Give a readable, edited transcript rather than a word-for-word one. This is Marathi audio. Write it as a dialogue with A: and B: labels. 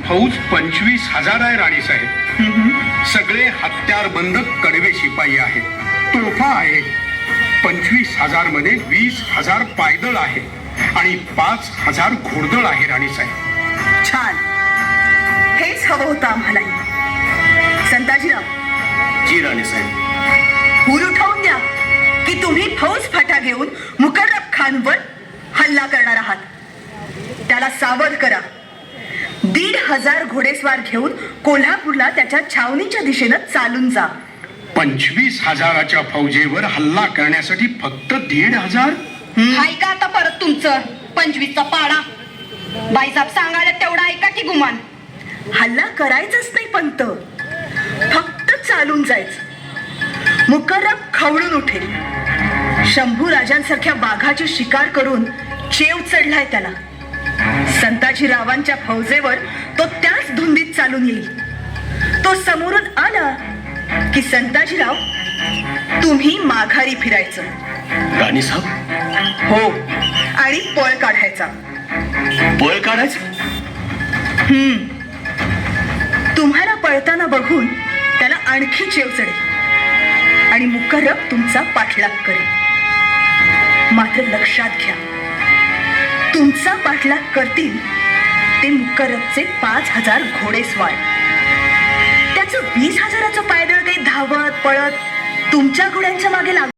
A: फौज 25,000 आहे राणीसाहेब. सगळे हत्यारबंद कडवे शिपाई आहेत. तोफा आहे. 25,000 मध्ये 20,000 पायदळ आहे आणि 5,000 घोडदळ आहे राणीसाहेब.
B: छान, हेच हवं होतं आम्हालाही. संताजीराव.
C: जी राणीसाहेब.
B: हुल उठवून द्या की तुम्ही फौज फाटा घेऊन मुकर्रब खानवर हल्ला करणार आहात. त्याला सावध करा. 1,500 घोडेस्वार घेऊन कोल्हापूरला त्याच्या छावणीच्या दिशेनं चालून जा.
A: 25,000च्या फौजेवर हल्ला करण्यासाठी फक्त 1,500?
D: हाय का आता परत तुमचं 25चा पाडा? बाईसाहेब सांगायला तेवढा ऐका की गुमान.
B: हल्ला करायचाच नाही पंत, फक्त चालून जायचं. मुकर्रब खवळून उठेल. शंभू राजांसारख्या वाघाची शिकार करून चेव चढलाय त्याला. संताजीरावांच्या फौजेवर तो त्याच धुंदीत चालून येईल. तो समोरून आला की संताजीराव तुम्ही माघारी फिरायचं.
C: राणीसाहेब.
B: हो, आणि पळ काढायचा.
C: पळ काढायचं?
B: तुम्हाला पळताना बघून त्याला आणखी चेव चढेल आणि मुकर्रब तुमचा पाठलाग करेल. मात्र लक्षात घ्या, तुमचा पाठलाग करतील ते मुकर्रबचे 5,000 घोडेस्वार. त्याचं 20,000चं पायदळ काही धावत पळत तुमच्या घोड्यांच्या मागे लागत